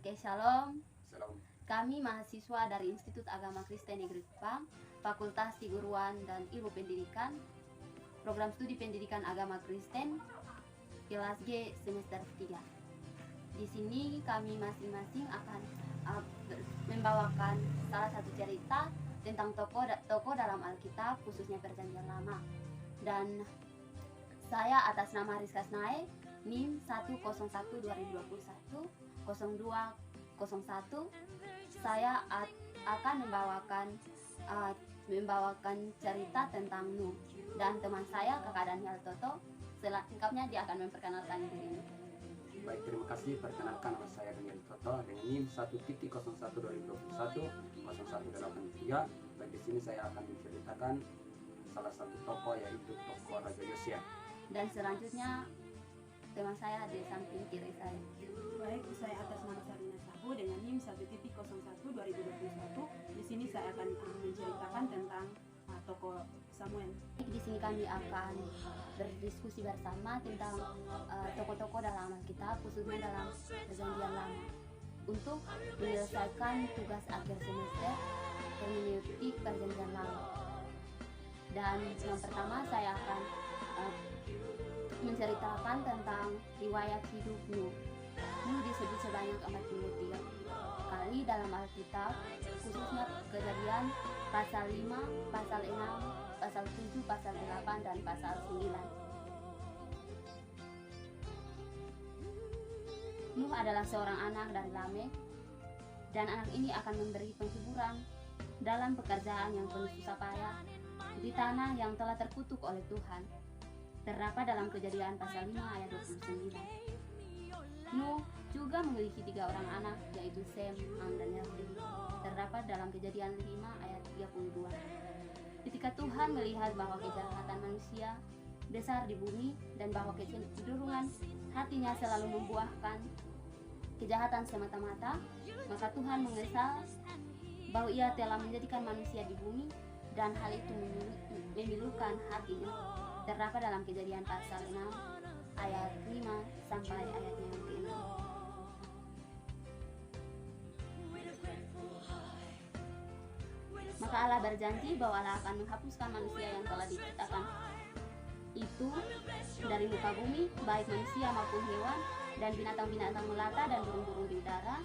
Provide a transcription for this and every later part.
Oke, shalom. Salam. Kami mahasiswa dari Institut Agama Kristen Negeri Kupang, Fakultas Keguruan dan Ilmu Pendidikan, Program Studi Pendidikan Agama Kristen, kelas G semester 3. Di sini kami masing-masing akan membawakan salah satu cerita tentang tokoh dalam Alkitab, khususnya Perjanjian Lama. Dan saya atas nama Rizka Snae, NIM 101-2021 0201, saya akan membawakan cerita tentang Nuh, dan teman saya Kakak Daniel Toto selengkapnya dia akan memperkenalkan dirinya. Baik, terima kasih. Perkenalkan, nama saya Daniel Toto dengan NIM 1.01-2021 0183. Baik, di sini saya akan menceritakan salah satu tokoh, yaitu tokoh Raja Yosia. Dan selanjutnya teman saya di samping kiri saya. Baik, saya atas nama Sarina Sahu dengan NIM 1.01-2021. Di sini saya akan menceritakan tentang tokoh Samuel. Di sini kami akan berdiskusi bersama tentang tokoh-tokoh dalam Alkitab, khususnya dalam Perjanjian Lama, untuk menyelesaikan tugas akhir semester hermeneutik Perjanjian Lama. Dan yang pertama saya akan menceritakan tentang riwayat hidup Nuh. Nuh disebut sebanyak 43 kali dalam Alkitab, khususnya Kejadian pasal 5, pasal 6, pasal 7, pasal 8, dan pasal 9. Nuh adalah seorang anak dari Lamek, dan anak ini akan memberi penghiburan dalam pekerjaan yang penuh susah payah di tanah yang telah terkutuk oleh Tuhan. Terdapat dalam Kejadian pasal 5 ayat 29. Nuh juga memiliki 3 orang anak, yaitu Sem, Ham, dan Yafet. Terdapat dalam Kejadian 5 ayat 32. Ketika Tuhan melihat bahwa kejahatan manusia besar di bumi dan bahwa kecenderungan hatinya selalu membuahkan kejahatan semata-mata, maka Tuhan mengesal bahwa ia telah menjadikan manusia di bumi dan hal itu memilukan hatinya. Terdapat dalam Kejadian pasal 6 ayat 5 sampai ayatnya yang ke-6. Maka Allah berjanji bahwa Allah akan menghapuskan manusia yang telah diciptakan itu dari muka bumi, baik manusia maupun hewan dan binatang-binatang melata dan burung-burung di udara,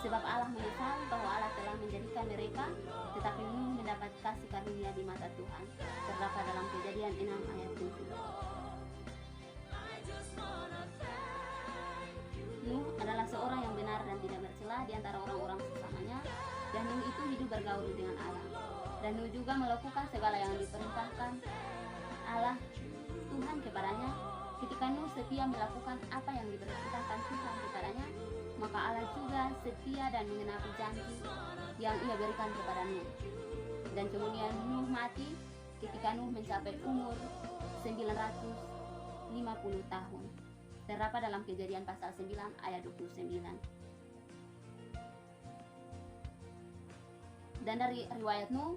sebab Allah menyesal bahwa Allah telah menjadikan mereka, tetapi Nuh mendapat kasih karunia di mata Tuhan. Terdapat dalam Kejadian 6 ayat 7. Nuh adalah seorang yang benar dan tidak bercela di antara orang-orang sesamanya, dan Nuh itu hidup bergaul dengan Allah. Dan Nuh juga melakukan segala yang diperintahkan Allah Tuhan kepadanya. Ketika Nuh setia melakukan apa yang diperintahkan Tuhan kepadanya, maka Allah juga setia dan mengenapi janji yang ia berikan kepada Nuh. Dan kemudian Nuh mati ketika Nuh mencapai umur 950 tahun. Terdapat dalam Kejadian pasal 9 ayat 29. Dan dari riwayat Nuh,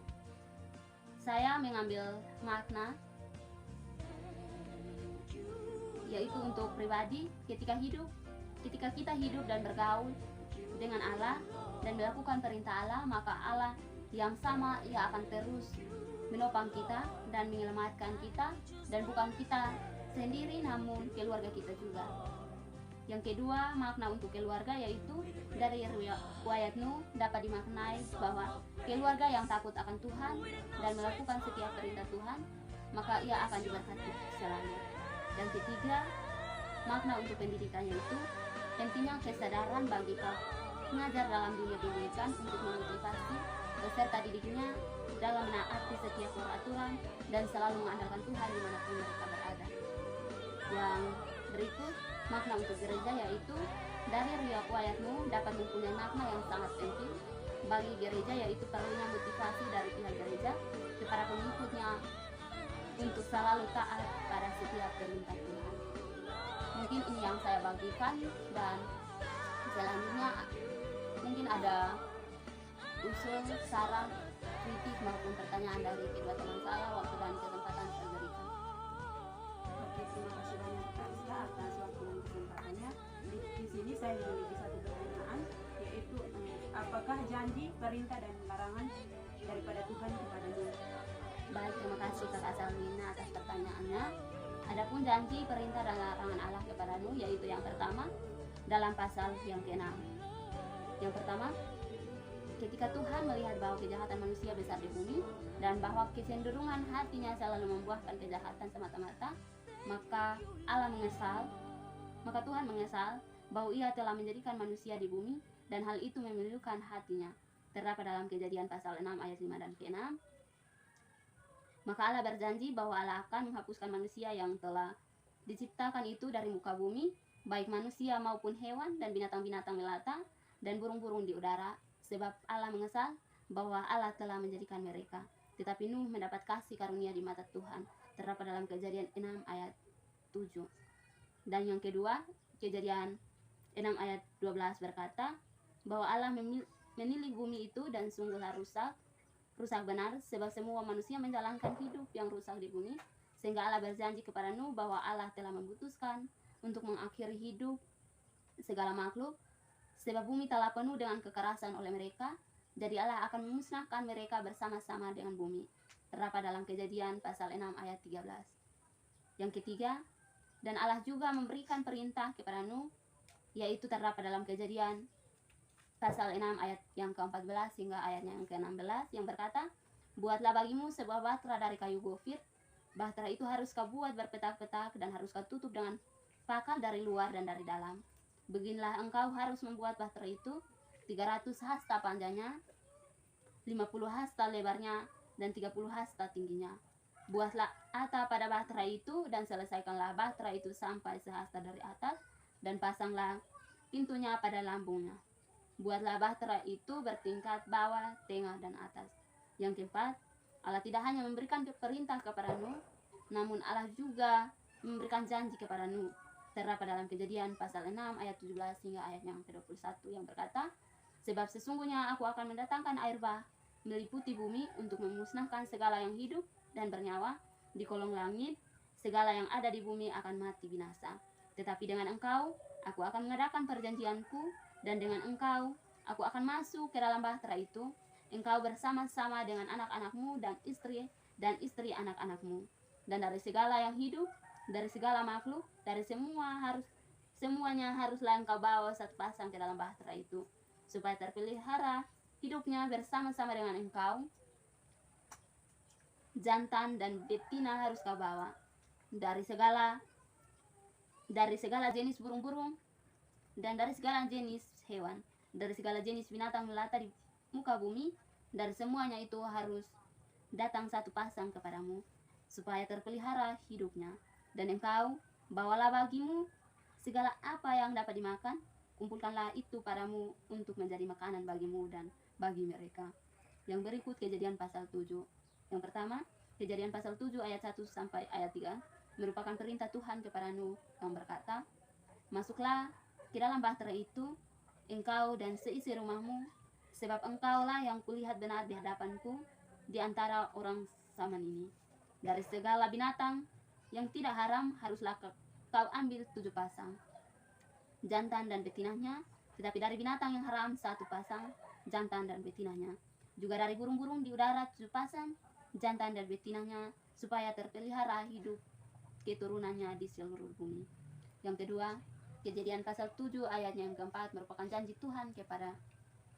saya mengambil makna, yaitu untuk pribadi, ketika kita hidup dan bergaul dengan Allah dan melakukan perintah Allah, maka Allah yang sama ia akan terus menopang kita dan menyelamatkan kita, dan bukan kita sendiri namun keluarga kita juga. Yang kedua, makna untuk keluarga, yaitu dari riwayat Nuh dapat dimaknai bahwa keluarga yang takut akan Tuhan dan melakukan setiap perintah Tuhan, maka ia akan diberkati selalu. Dan ketiga, makna untuk pendidikan, yaitu pentingnya kesadaran bagi pengajar dalam dunia pendidikan untuk memotivasi peserta didiknya dalam menaati setiap peraturan dan selalu mengandalkan Tuhan dimanapun mereka berada. Yang berikut, makna untuk gereja, yaitu dari riwayat Nuh dapat mempunyai makna yang sangat penting bagi gereja, yaitu perlunya motivasi dari pihak gereja kepada pengikutnya untuk selalu taat pada setiap perintah Tuhan. Mungkin ini yang saya bagikan, dan selanjutnya mungkin ada usul, saran, kritik maupun pertanyaan dari kedua teman saya. Waktu dan kesempatan saya berikan. Oke, terima kasih banyak Kak Rizka atas waktu dan kesempatannya. Di sini saya memiliki satu pertanyaan apakah janji, perintah, dan larangan daripada Tuhan kepada Nuh? Baik, terima kasih Kakak Salmina atas pertanyaannya. Adapun janji, perintah, dan larangan Allah kepada Nuh, yaitu yang pertama dalam pasal yang ke-6. Yang pertama, ketika Tuhan melihat bahwa kejahatan manusia besar di bumi dan bahwa kecenderungan hatinya selalu membuahkan kejahatan semata-mata, maka Tuhan mengesal bahwa Ia telah menjadikan manusia di bumi dan hal itu memilukan hatinya. Terdapat dalam Kejadian pasal 6 ayat 5 dan ke-6. Maka Allah berjanji bahwa Allah akan menghapuskan manusia yang telah diciptakan itu dari muka bumi, baik manusia maupun hewan dan binatang-binatang melata dan burung-burung di udara, sebab Allah mengesal bahwa Allah telah menjadikan mereka. Tetapi Nuh mendapat kasih karunia di mata Tuhan. Terdapat dalam Kejadian 6 ayat 7. Dan yang kedua, Kejadian 6 ayat 12 berkata bahwa Allah menilik bumi itu dan sungguhlah rusak benar, sebab semua manusia menjalankan hidup yang rusak di bumi. Sehingga Allah berjanji kepada Nuh bahwa Allah telah memutuskan untuk mengakhiri hidup segala makhluk, sebab bumi telah penuh dengan kekerasan oleh mereka. Jadi Allah akan memusnahkan mereka bersama-sama dengan bumi. Terdapat dalam Kejadian pasal 6 ayat 13. Yang ketiga, dan Allah juga memberikan perintah kepada Nuh, yaitu terdapat dalam Kejadian pasal 6 ayat yang ke-14 hingga ayatnya yang ke-16 yang berkata, buatlah bagimu sebuah bahtera dari kayu gofir. Bahtera itu harus kau buat berpetak-petak dan harus kau tutup dengan pakal dari luar dan dari dalam. Beginilah engkau harus membuat bahtera itu, 300 hasta panjangnya, 50 hasta lebarnya, dan 30 hasta tingginya. Buatlah atap pada bahtera itu dan selesaikanlah bahtera itu sampai sehasta dari atas dan pasanglah pintunya pada lambungnya. Buatlah bahtera itu bertingkat bawah, tengah, dan atas. Yang keempat, Allah tidak hanya memberikan perintah kepada Nuh, namun Allah juga memberikan janji kepada Nuh. Terdapat dalam Kejadian pasal 6 ayat 17 hingga ayat yang ke-21 yang berkata, sebab sesungguhnya aku akan mendatangkan air bah meliputi bumi untuk memusnahkan segala yang hidup dan bernyawa di kolong langit, segala yang ada di bumi akan mati binasa. Tetapi dengan engkau, aku akan mengadakan perjanjianku, dan dengan engkau, aku akan masuk ke dalam bahtera itu, engkau bersama-sama dengan anak-anakmu dan istri anak-anakmu. Dan dari segala yang hidup, dari segala makhluk, dari semuanya haruslah engkau bawa satu pasang ke dalam bahtera itu, supaya terpelihara hidupnya bersama-sama dengan engkau. Jantan dan betina harus kau bawa dari segala jenis burung-burung dan dari segala jenis hewan, dari segala jenis binatang melata di muka bumi, dari semuanya itu harus datang satu pasang kepadamu, supaya terpelihara hidupnya. Dan engkau bawalah bagimu segala apa yang dapat dimakan, kumpulkanlah itu padamu untuk menjadi makanan bagimu dan bagi mereka. Yang berikut Kejadian pasal 7. Yang pertama, Kejadian pasal 7 ayat 1 sampai ayat 3 merupakan perintah Tuhan kepada Nuh yang berkata, masuklah ke dalam bahtera itu, engkau dan seisi rumahmu, sebab engkaulah yang kulihat benar di hadapanku di antara orang zaman ini. Dari segala binatang yang tidak haram haruslah kau ambil 7 pasang, jantan dan betinanya, tetapi dari binatang yang haram 1 pasang, jantan dan betinanya. Juga dari burung-burung di udara 7 pasang, jantan dan betinanya, supaya terpelihara hidup keturunannya di seluruh bumi. Yang kedua, Kejadian pasal 7 ayatnya yang keempat merupakan janji Tuhan kepada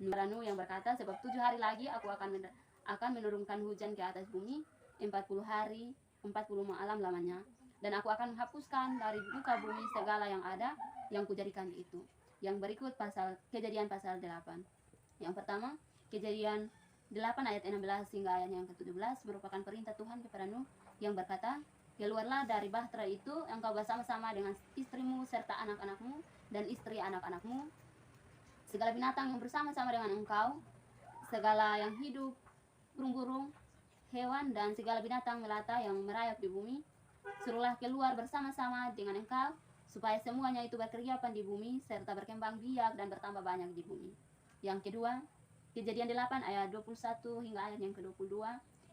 Nuh yang berkata, sebab 7 hari lagi aku akan menurunkan hujan ke atas bumi 40 hari 40 malam lamanya, dan aku akan menghapuskan dari muka bumi segala yang ada yang kujadikan itu. Yang berikut Kejadian pasal 8. Yang pertama, Kejadian 8 ayat 16 hingga ayat yang ke-17 merupakan perintah Tuhan kepada Nuh yang berkata, keluarlah dari bahtera itu engkau bersama-sama dengan istrimu serta anak-anakmu dan istri anak-anakmu, segala binatang yang bersama-sama dengan engkau, segala yang hidup, burung-burung, hewan, dan segala binatang melata yang merayap di bumi, suruhlah keluar bersama-sama dengan engkau, supaya semuanya itu berkeriapan di bumi, serta berkembang biak dan bertambah banyak di bumi. Yang kedua, Kejadian 8 ayat 21 hingga ayat yang ke-22,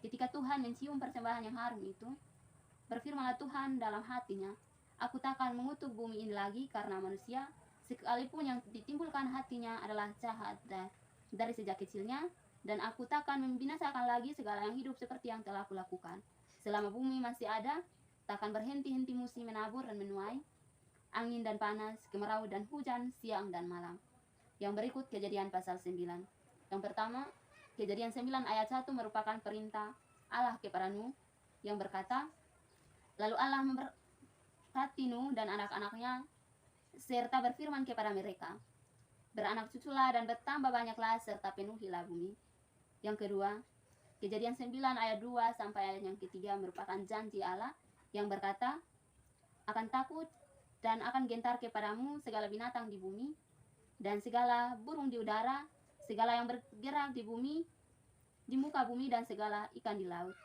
ketika Tuhan mencium persembahan yang harum itu, berfirmanlah Tuhan dalam hatinya, aku takkan mengutuk bumi ini lagi karena manusia, sekalipun yang ditimbulkan hatinya adalah jahat dari sejak kecilnya, dan aku takkan membinasakan lagi segala yang hidup seperti yang telah kulakukan. Selama bumi masih ada, takkan berhenti-henti musim menabur dan menuai, angin dan panas, kemarau dan hujan, siang dan malam. Yang berikut Kejadian pasal 9. Yang pertama, Kejadian 9 ayat 1 merupakan perintah Allah kepada Nuh yang berkata, lalu Allah memberkati Nuh dan anak-anaknya serta berfirman kepada mereka, beranak cuculah dan bertambah banyaklah serta penuhilah bumi. Yang kedua, Kejadian 9 ayat 2 sampai ayat yang ketiga merupakan janji Allah yang berkata, akan takut dan akan gentar kepadamu segala binatang di bumi dan segala burung di udara, segala yang bergerak di bumi, di muka bumi dan segala ikan di laut.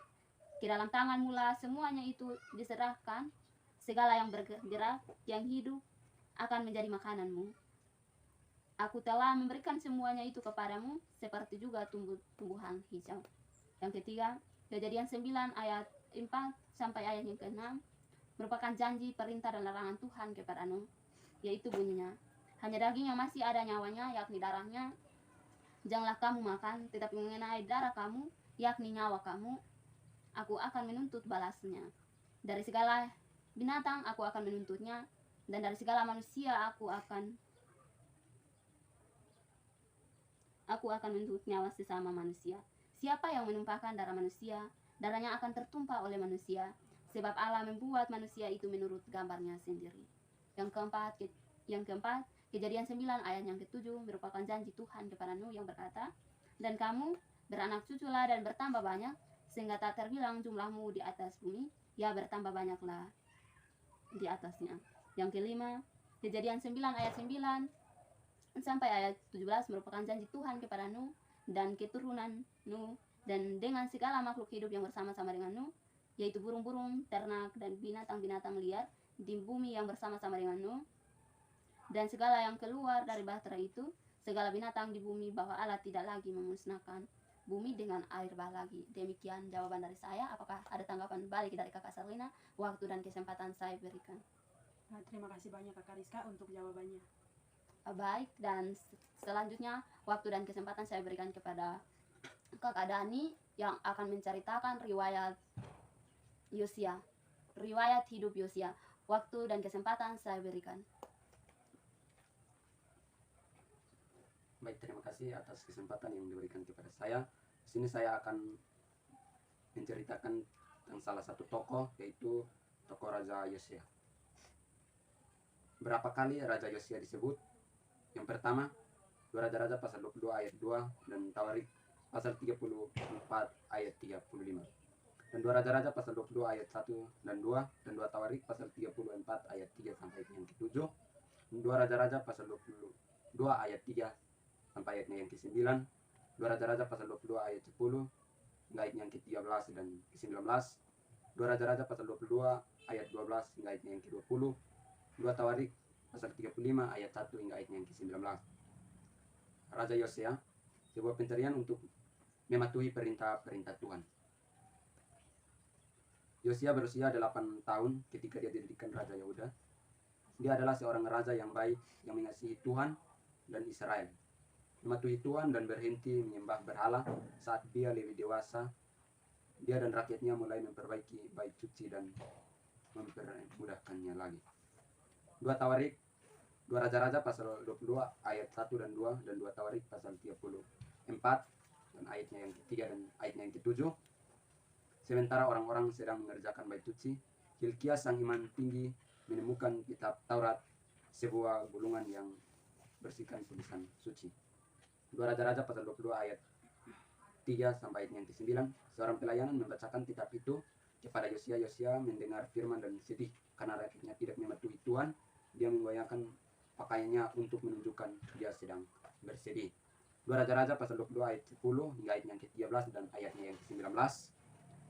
Ke dalam tanganmu lah semuanya itu diserahkan, segala yang bergerak, yang hidup akan menjadi makananmu. Aku telah memberikan semuanya itu kepadamu, seperti juga tumbuhan hijau. Yang ketiga, Kejadian 9 ayat 4 sampai ayat yang ke-6 merupakan janji, perintah dan larangan Tuhan kepada Nuh, yaitu bunyinya, hanya daging yang masih ada nyawanya, yakni darahnya, janganlah kamu makan, tetapi mengenai darah kamu, yakni nyawa kamu, aku akan menuntut balasnya. Dari segala binatang aku akan menuntutnya, dan dari segala manusia aku akan menuntut nyawa sesama manusia. Siapa yang menumpahkan darah manusia, darahnya akan tertumpah oleh manusia, sebab Allah membuat manusia itu menurut gambarnya sendiri. Yang keempat, Kejadian 9 ayat yang ke-7 merupakan janji Tuhan kepada Nuh yang berkata, dan kamu beranak cuculah dan bertambah banyak, sehingga tak terbilang jumlahmu di atas bumi, ya bertambah banyaklah di atasnya. Yang kelima, Kejadian 9 ayat 9 sampai ayat 17 merupakan janji Tuhan kepada Nuh dan keturunan Nuh dan dengan segala makhluk hidup yang bersama-sama dengan Nuh, yaitu burung-burung, ternak, dan binatang-binatang liar di bumi yang bersama-sama dengan Nuh, dan segala yang keluar dari bahtera itu, segala binatang di bumi, bahwa Allah tidak lagi memusnahkan bumi dengan air bah lagi. Demikian jawaban dari saya. Apakah ada tanggapan balik dari Kakak Sarlina? Waktu dan kesempatan saya berikan. Nah, terima kasih banyak Kakak Rizka untuk jawabannya. Baik, dan selanjutnya waktu dan kesempatan saya berikan kepada Kakak Dani yang akan menceritakan riwayat Yosia, riwayat hidup Yosia. Waktu dan kesempatan saya berikan. Baik, terima kasih atas kesempatan yang diberikan kepada saya. Di sini saya akan menceritakan tentang salah satu tokoh, yaitu tokoh Raja Yosia. Berapa kali Raja Yosia disebut? Yang pertama, 2 Raja-Raja pasal 22 ayat 2 dan Tawarik pasal 34 ayat 35. Dan 2 Raja-Raja pasal 22 ayat 1 dan 2 dan 2 Tawarik pasal 34 ayat 3 sampai yang ke-7. Dan 2 Raja-Raja pasal 22 ayat 3 sampai ayatnya yang ke-9. 2 Raja-Raja pasal 22 ayat 10 hingga ayat yang ke-13 dan ke-19. 2 Raja-Raja pasal 22 ayat 12 hingga ayatnya yang ke-20. 2 Tawarik pasal 35 ayat 1 hingga ayatnya yang ke-19. Raja Yosia, sebuah pencarian untuk mematuhi perintah-perintah Tuhan. Yosia berusia 8 tahun ketika dia didirikan Raja Yehuda. Dia adalah seorang raja yang baik, yang mengasihi Tuhan dan Israel. Mematuhi Tuhan dan berhenti menyembah berhala saat dia lebih dewasa. Dia dan rakyatnya mulai memperbaiki bait suci dan mempermudahkannya lagi. 2 Tawarik, 2 Raja-Raja pasal 22 ayat 1 dan 2 dan 2 Tawarik pasal 34 dan ayatnya yang ketiga dan ayatnya yang ke-7. Sementara orang-orang sedang mengerjakan bait suci, Hilkia sang imam tinggi menemukan kitab Taurat, sebuah gulungan yang bersihkan tulisan suci. 2 Raja-Raja pasal 22 ayat 3 sampai ayat yang ke-9. Seorang pelayanan membacakan kitab itu kepada Yosia. Yosia mendengar firman dan sedih karena rakyatnya tidak mematuhi Tuhan. Dia menggoyangkan pakaiannya untuk menunjukkan dia sedang bersedih. 2 Raja-Raja pasal 22 ayat 10 hingga ayat yang ke-13 dan ayatnya yang ke-19.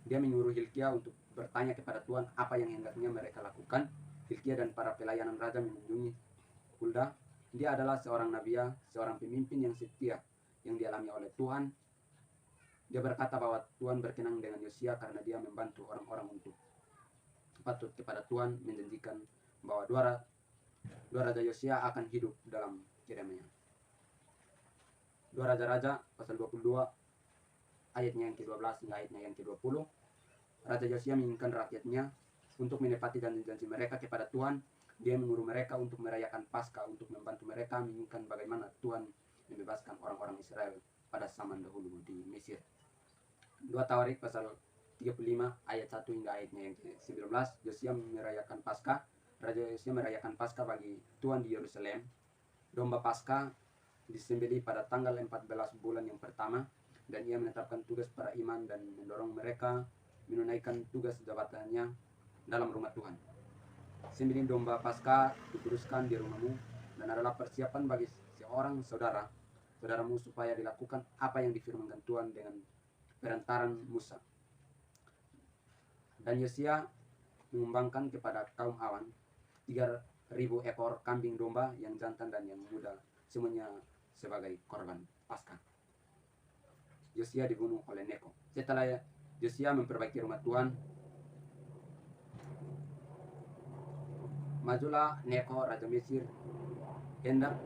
Dia menyuruh Hilkia untuk bertanya kepada Tuhan apa yang hendaknya mereka lakukan. Hilkia dan para pelayanan raja mengunjungi Hulda. Dia adalah seorang nabiya, seorang pemimpin yang setia yang dialami oleh Tuhan. Dia berkata bahwa Tuhan berkenan dengan Yosia karena dia membantu orang-orang untuk patut kepada Tuhan, menjanjikan bahwa dua Raja Yosia akan hidup dalam kedamaian. 2 Raja-Raja pasal 22 ayatnya yang ke-12 hingga ayatnya yang ke-20. Raja Yosia menginginkan rakyatnya untuk menepati janji-janji mereka kepada Tuhan. Dia menyuruh mereka untuk merayakan Paskah, untuk membantu mereka menginginkan bagaimana Tuhan membebaskan orang-orang Israel pada zaman dahulu di Mesir. 2 Tawarik pasal 35 ayat 1 hingga ayatnya yang ke-19. Yosia merayakan Paskah. Raja Yosia merayakan Paskah bagi Tuhan di Yerusalem. Domba Paskah disembelih pada tanggal 14 bulan yang pertama, dan ia menetapkan tugas para imam dan mendorong mereka menunaikan tugas jabatannya dalam rumah Tuhan. Sembelih domba Paskah dikuduskan di rumahmu dan adalah persiapan bagi seorang saudaramu supaya dilakukan apa yang difirmankan Tuhan dengan perantaran Musa. Dan Yosia mengembangkan kepada kaum Awan 3.000 ekor kambing domba yang jantan dan yang muda, semuanya sebagai korban Paskah. Yosia dibunuh oleh Neko. Setelah Yosia memperbaiki rumah Tuhan, majulah Neko raja Mesir hendak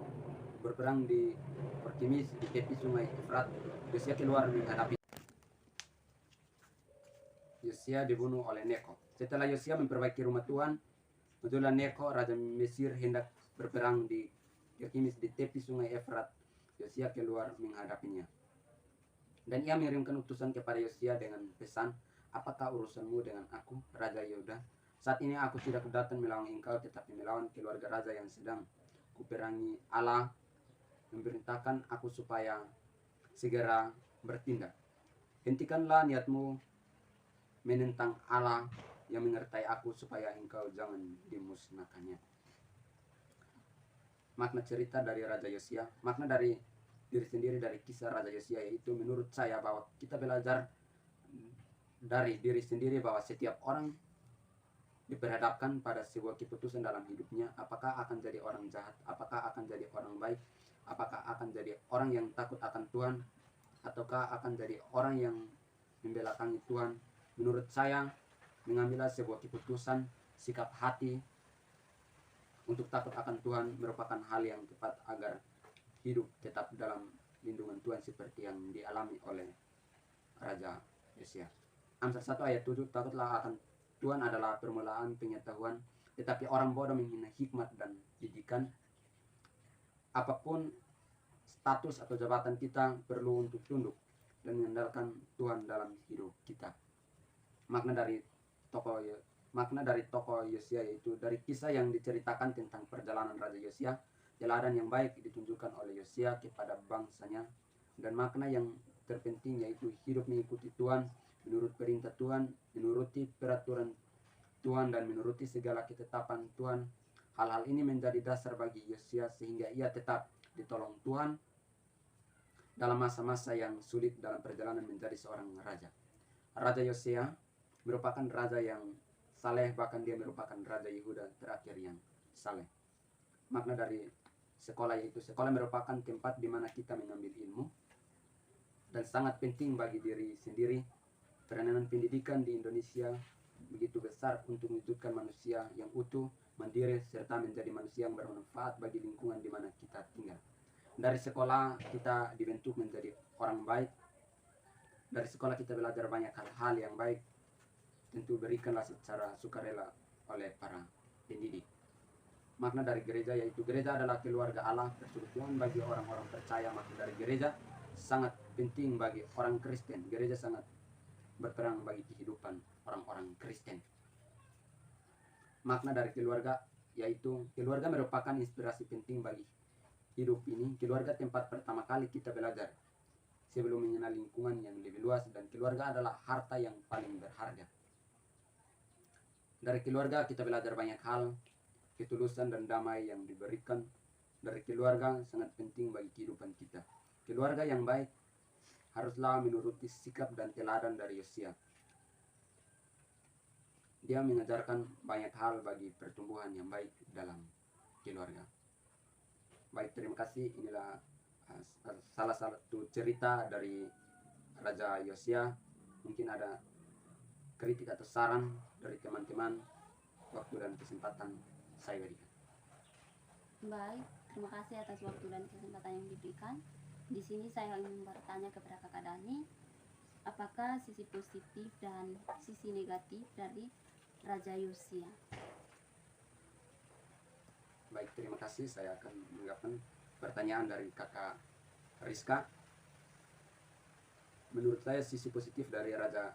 berperang di Karkemis di tepi sungai Efrat. Yosia keluar menghadapi. Yosia dibunuh oleh Neko. Setelah Yosia memperbaiki rumah Tuhan, majulah Neko raja Mesir hendak berperang di Karkemis di tepi sungai Efrat. Yosia keluar menghadapinya. Dan ia mengirimkan utusan kepada Yosia dengan pesan, apakah urusanmu dengan aku, Raja Yehuda? Saat ini aku tidak datang melawan engkau, tetapi melawan keluarga raja yang sedang kuperangi. Allah memerintahkan aku supaya segera bertindak. Hentikanlah niatmu menentang Allah yang menyertai aku, supaya engkau jangan dimusnahkannya. Makna cerita dari Raja Yosia, makna dari diri sendiri dari kisah Raja Yosia, yaitu menurut saya bahwa kita belajar dari diri sendiri bahwa setiap orang diperhadapkan pada sebuah keputusan dalam hidupnya, apakah akan jadi orang jahat, apakah akan jadi orang baik, apakah akan jadi orang yang takut akan Tuhan, ataukah akan jadi orang yang membelakangi Tuhan. Menurut saya, mengambil sebuah keputusan, sikap hati untuk takut akan Tuhan merupakan hal yang tepat agar hidup tetap dalam lindungan Tuhan seperti yang dialami oleh Raja Yosia. Amsal 1 ayat 7, takutlah akan Tuhan adalah permulaan pengetahuan, tetapi orang bodoh menghina hikmat dan didikan. Apapun status atau jabatan kita perlu untuk tunduk dan mengandalkan Tuhan dalam hidup kita. Makna dari tokoh Yosia yaitu dari kisah yang diceritakan tentang perjalanan Raja Yosia, teladan yang baik ditunjukkan oleh Yosia kepada bangsanya, dan makna yang terpenting yaitu hidup mengikuti Tuhan, menurut perintah Tuhan, menuruti peraturan Tuhan, dan menuruti segala ketetapan Tuhan. Hal-hal ini menjadi dasar bagi Yosia sehingga ia tetap ditolong Tuhan dalam masa-masa yang sulit dalam perjalanan menjadi seorang raja. Raja Yosia merupakan raja yang saleh, bahkan dia merupakan Raja Yehuda terakhir yang saleh. Makna dari sekolah yaitu sekolah merupakan tempat di mana kita mengambil ilmu dan sangat penting bagi diri sendiri. Peranan pendidikan di Indonesia begitu besar untuk mewujudkan manusia yang utuh, mandiri, serta menjadi manusia yang bermanfaat bagi lingkungan di mana kita tinggal. Dari sekolah kita dibentuk menjadi orang baik. Dari sekolah kita belajar banyak hal-hal yang baik, tentu berikanlah secara sukarela oleh para pendidik. Makna dari gereja yaitu gereja adalah keluarga Allah, persekutuan bagi orang-orang percaya. Makna dari gereja sangat penting bagi orang Kristen. Gereja sangat berperan bagi kehidupan orang-orang Kristen. Makna dari keluarga yaitu keluarga merupakan inspirasi penting bagi hidup ini. Keluarga tempat pertama kali kita belajar sebelum mengenal lingkungan yang lebih luas, dan keluarga adalah harta yang paling berharga. Dari keluarga kita belajar banyak hal, ketulusan dan damai yang diberikan dari keluarga sangat penting bagi kehidupan kita. Keluarga yang baik haruslah menuruti sikap dan teladan dari Yosia. Dia mengajarkan banyak hal bagi pertumbuhan yang baik dalam keluarga. Baik, terima kasih. Inilah salah satu cerita dari Raja Yosia. Mungkin ada kritik atau saran dari teman-teman, waktu dan kesempatan saya berikan. Baik, terima kasih atas waktu dan kesempatan yang diberikan. Di sini saya ingin bertanya kepada Kakak Dani, apakah sisi positif dan sisi negatif dari Raja Yosia? Baik, terima kasih. Saya akan menanggapi pertanyaan dari Kakak Rizka. Menurut saya sisi positif dari Raja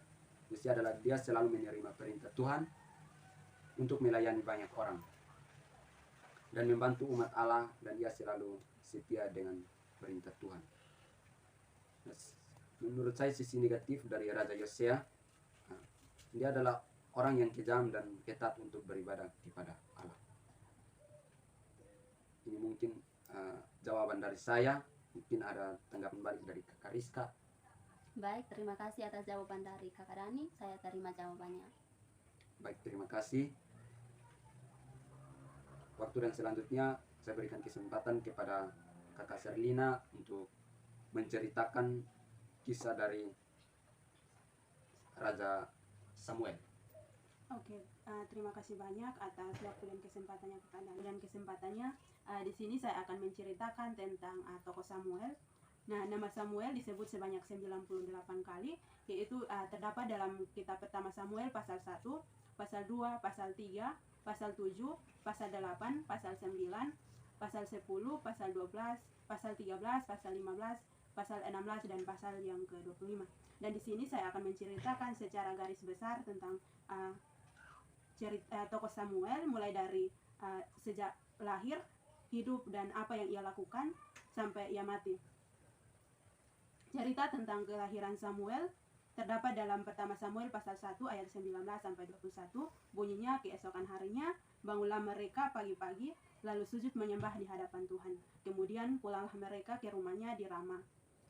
Yosia adalah dia selalu menerima perintah Tuhan untuk melayani banyak orang dan membantu umat Allah, dan dia selalu setia dengan perintah Tuhan. Menurut saya sisi negatif dari Raja Yosia, dia adalah orang yang kejam dan ketat untuk beribadah kepada Allah. Ini mungkin jawaban dari saya. Mungkin ada tanggapan balik dari Kakak Rizka. Baik, terima kasih atas jawaban dari Kakak Dani. Saya terima jawabannya. Baik, terima kasih. Waktu dan selanjutnya saya berikan kesempatan kepada Kakak Serlina untuk menceritakan kisah dari Raja Samuel. Oke, terima kasih banyak atas waktu dan kesempatannya kepada dan kesempatannya. Di sini saya akan menceritakan tentang tokoh Samuel. Nah, nama Samuel disebut sebanyak 98 kali, yaitu terdapat dalam kitab pertama Samuel pasal 1, pasal 2, pasal 3, pasal 7, pasal 8, pasal 9, pasal 10, pasal 12, pasal 13, pasal 15, pasal 16 dan pasal yang ke-25. Dan di sini saya akan menceritakan secara garis besar tentang cerita tokoh Samuel, mulai dari sejak lahir, hidup dan apa yang ia lakukan sampai ia mati. Cerita tentang kelahiran Samuel terdapat dalam pertama Samuel pasal 1 ayat 19 sampai 21. Bunyinya, keesokan harinya bangunlah mereka pagi-pagi, lalu sujud menyembah di hadapan Tuhan. Kemudian pulanglah mereka ke rumahnya di Rama.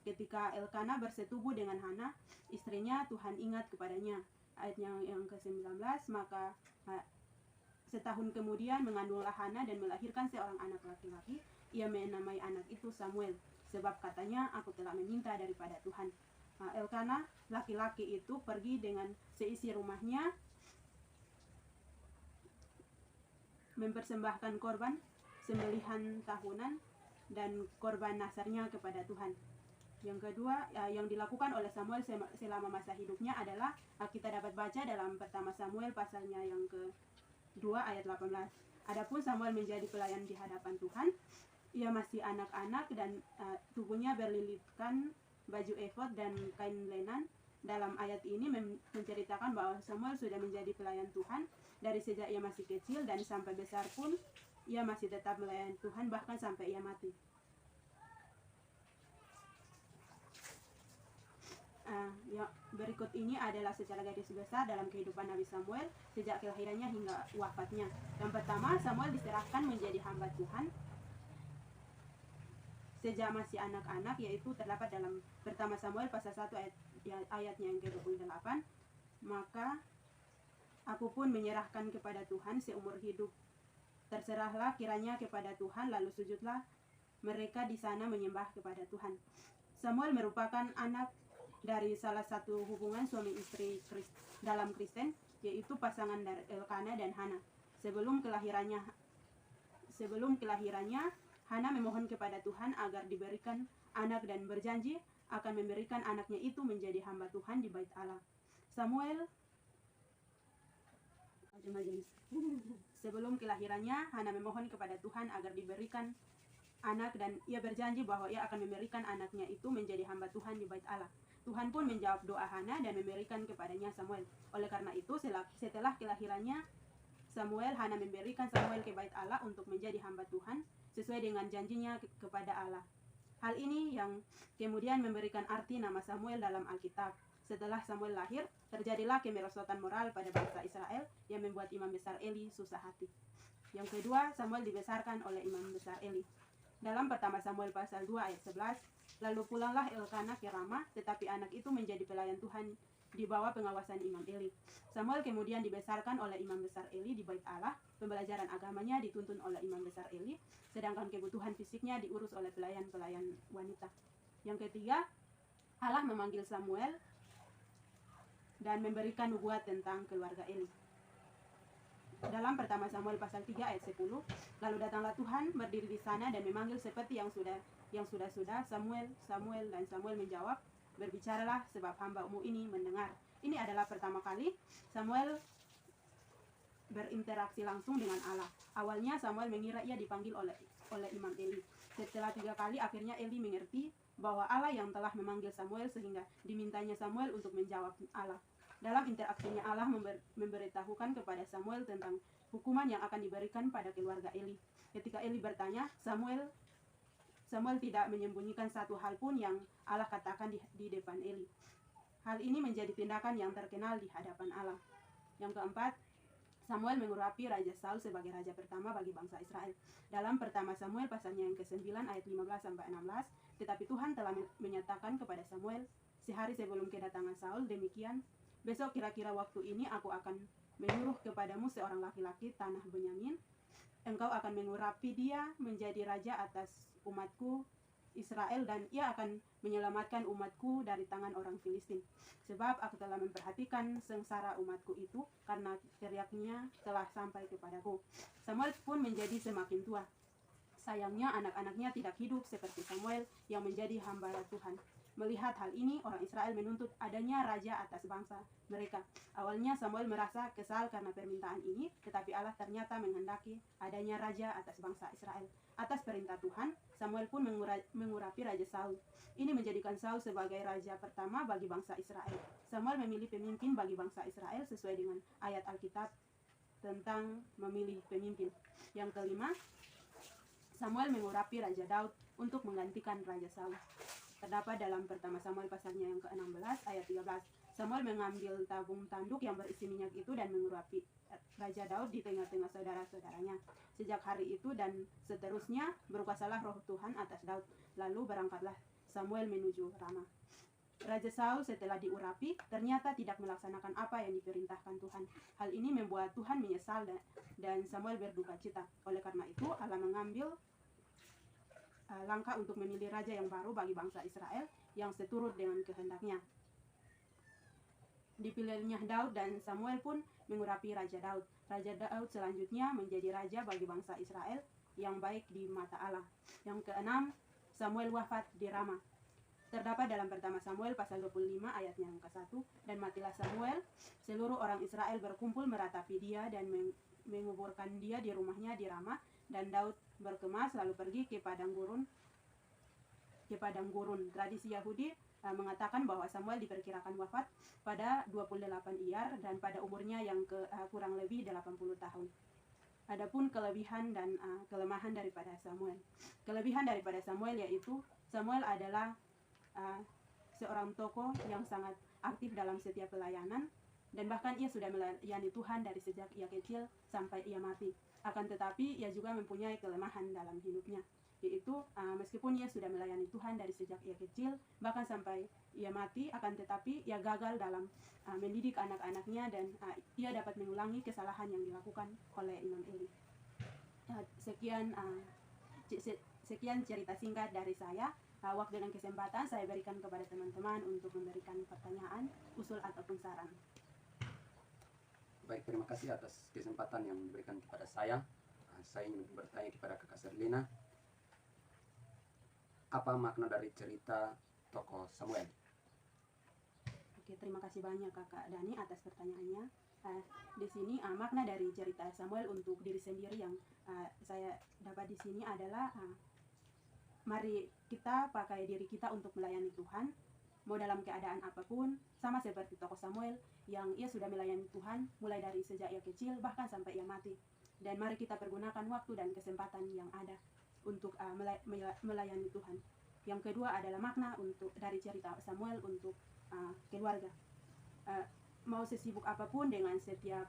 Ketika Elkana bersetubuh dengan Hana, istrinya, Tuhan ingat kepadanya. Ayat yang ke-19, maka setahun kemudian mengandunglah Hana dan melahirkan seorang anak laki-laki. Ia menamai anak itu Samuel, sebab katanya, aku telah meminta daripada Tuhan. Elkana, laki-laki itu, pergi dengan seisi rumahnya mempersembahkan korban sembelihan tahunan dan korban nasarnya kepada Tuhan. Yang kedua, yang dilakukan oleh Samuel selama masa hidupnya adalah kita dapat baca dalam pertama Samuel pasalnya yang ke-2 ayat 18. Adapun Samuel menjadi pelayan di hadapan Tuhan, ia masih anak-anak dan tubuhnya berlilitkan baju efod dan kain lenan. Dalam ayat ini menceritakan bahwa Samuel sudah menjadi pelayan Tuhan dari sejak ia masih kecil, dan sampai besar pun ia masih tetap melayani Tuhan bahkan sampai ia mati. Yang berikut ini adalah secara garis besar dalam kehidupan Nabi Samuel sejak kelahirannya hingga wafatnya. Yang pertama, Samuel diserahkan menjadi hamba Tuhan sejak masih anak-anak, yaitu terdapat dalam pertama Samuel pasal 1 ayatnya yang ke-28. Maka aku pun menyerahkan kepada Tuhan seumur hidup. Terserahlah kiranya kepada Tuhan, lalu sujudlah mereka di sana menyembah kepada Tuhan. Samuel merupakan anak dari salah satu hubungan suami istri dalam Kristen, yaitu pasangan dari Elkana dan Hana. Sebelum kelahirannya, Hana memohon kepada Tuhan agar diberikan anak dan berjanji akan memberikan anaknya itu menjadi hamba Tuhan di bait Allah. Sebelum kelahirannya, Hana memohon kepada Tuhan agar diberikan anak, dan ia berjanji bahwa ia akan memberikan anaknya itu menjadi hamba Tuhan di bait Allah. Tuhan pun menjawab doa Hana dan memberikan kepadanya Samuel. Oleh karena itu, setelah kelahirannya Samuel, Hana memberikan Samuel ke bait Allah untuk menjadi hamba Tuhan sesuai dengan janjinya kepada Allah. Hal ini yang kemudian memberikan arti nama Samuel dalam Alkitab. Setelah Samuel lahir, terjadilah kemerosotan moral pada bangsa Israel yang membuat imam besar Eli susah hati. Yang kedua, Samuel dibesarkan oleh imam besar Eli. Dalam pertama Samuel pasal 2 ayat 11, lalu pulanglah Elkana ke Rama, tetapi anak itu menjadi pelayan Tuhan di bawah pengawasan Imam Eli. Samuel kemudian dibesarkan oleh imam besar Eli di bait Allah. Pembelajaran agamanya dituntun oleh imam besar Eli, sedangkan kebutuhan fisiknya diurus oleh pelayan-pelayan wanita. Yang ketiga, Allah memanggil Samuel dan memberikan nubuat tentang keluarga Eli. Dalam pertama Samuel pasal 3 ayat 10, lalu datanglah Tuhan berdiri di sana dan memanggil seperti yang sudah yang sudah-sudah, Samuel, dan Samuel menjawab, berbicaralah sebab hamba-Mu ini mendengar. Ini adalah pertama kali Samuel berinteraksi langsung dengan Allah. Awalnya Samuel mengira ia dipanggil oleh Imam Eli. Setelah 3 kali akhirnya Eli mengerti bahwa Allah yang telah memanggil Samuel sehingga dimintanya Samuel untuk menjawab Allah. Dalam interaksinya Allah memberitahukan kepada Samuel tentang hukuman yang akan diberikan pada keluarga Eli. Ketika Eli bertanya, Samuel tidak menyembunyikan satu hal pun yang Allah katakan di depan Eli. Hal ini menjadi tindakan yang terkenal di hadapan Allah. Yang keempat, Samuel mengurapi Raja Saul sebagai raja pertama bagi bangsa Israel. Dalam pertama Samuel pasalnya yang ke-9 ayat 15-16, tetapi Tuhan telah menyatakan kepada Samuel sehari sebelum kedatangan Saul demikian, besok kira-kira waktu ini aku akan menyuruh kepadamu seorang laki-laki tanah Benyamin. Engkau akan mengurapi dia menjadi raja atas umatku Israel dan ia akan menyelamatkan umatku dari tangan orang Filistin. Sebab aku telah memperhatikan sengsara umatku itu karena teriaknya telah sampai kepadaku. Samuel pun menjadi semakin tua. Sayangnya anak-anaknya tidak hidup seperti Samuel yang menjadi hamba Tuhan. Melihat hal ini, orang Israel menuntut adanya raja atas bangsa mereka. Awalnya Samuel merasa kesal karena permintaan ini, tetapi Allah ternyata menghendaki adanya raja atas bangsa Israel. Atas perintah Tuhan, Samuel pun mengurapi Raja Saul. Ini menjadikan Saul sebagai raja pertama bagi bangsa Israel. Samuel memilih pemimpin bagi bangsa Israel sesuai dengan ayat Alkitab tentang memilih pemimpin. Yang kelima, Samuel mengurapi Raja Daud untuk menggantikan Raja Saul. Terdapat dalam pertama Samuel pasalnya yang ke-16 ayat 13. Samuel mengambil tabung tanduk yang berisi minyak itu dan mengurapi Raja Daud di tengah-tengah saudara-saudaranya. Sejak hari itu dan seterusnya berkuasalah roh Tuhan atas Daud. Lalu berangkatlah Samuel menuju Rama. Raja Saul setelah diurapi ternyata tidak melaksanakan apa yang diperintahkan Tuhan. Hal ini membuat Tuhan menyesal dan Samuel berduka cita. Oleh karena itu Allah mengambil langkah untuk memilih raja yang baru bagi bangsa Israel yang seturut dengan kehendaknya. Dipilihnya Daud dan Samuel pun mengurapi Raja Daud. Raja Daud selanjutnya menjadi raja bagi bangsa Israel yang baik di mata Allah. Yang keenam, Samuel wafat di Rama. Terdapat dalam pertama Samuel pasal 25 ayatnya yang ke-1, dan matilah Samuel, seluruh orang Israel berkumpul meratapi dia dan menguburkan dia di rumahnya di Rama, dan Daud berkemas lalu pergi ke padang gurun. Tradisi Yahudi mengatakan bahwa Samuel diperkirakan wafat pada 28 Iyar dan pada umurnya yang kurang lebih 80 tahun. Adapun kelebihan dan kelemahan daripada Samuel. Kelebihan daripada Samuel yaitu Samuel adalah seorang tokoh yang sangat aktif dalam setiap pelayanan dan bahkan ia sudah melayani Tuhan dari sejak ia kecil sampai ia mati. Akan tetapi ia juga mempunyai kelemahan dalam hidupnya, yaitu meskipun ia sudah melayani Tuhan dari sejak ia kecil bahkan sampai ia mati, akan tetapi ia gagal dalam mendidik anak-anaknya dan ia dapat mengulangi kesalahan yang dilakukan oleh Imam Eli. Sekian cerita singkat dari saya. Waktu dan kesempatan saya berikan kepada teman-teman untuk memberikan pertanyaan, usul ataupun saran. Baik, terima kasih atas kesempatan yang diberikan kepada saya. Saya ingin bertanya kepada Kakak Serlina, apa makna dari cerita tokoh Samuel? Oke, terima kasih banyak Kakak Dani atas pertanyaannya. Di sini makna dari cerita Samuel untuk diri sendiri yang saya dapat di sini adalah mari kita pakai diri kita untuk melayani Tuhan, mau dalam keadaan apapun, sama seperti tokoh Samuel yang ia sudah melayani Tuhan mulai dari sejak ia kecil bahkan sampai ia mati. Dan mari kita pergunakan waktu dan kesempatan yang ada untuk melayani Tuhan. Yang kedua adalah makna untuk dari cerita Samuel untuk keluarga. Mau sesibuk apapun dengan setiap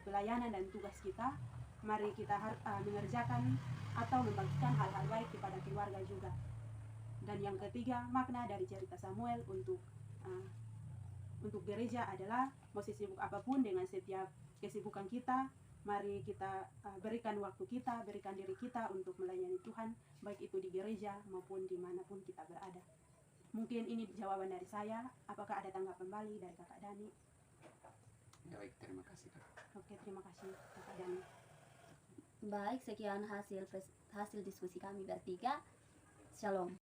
pelayanan dan tugas kita, mari kita mengerjakan atau membagikan hal-hal baik kepada keluarga juga. Dan yang ketiga, makna dari cerita Samuel untuk gereja adalah mau sesibuk apapun dengan setiap kesibukan kita, mari kita berikan waktu kita, berikan diri kita untuk melayani Tuhan, baik itu di gereja maupun dimanapun kita berada. Mungkin ini jawaban dari saya. Apakah ada tanggapan kembali dari Kakak Dani? Ya, baik, terima kasih Kak. Oke, terima kasih Kakak Dani. Baik, sekian hasil diskusi kami bertiga. Shalom.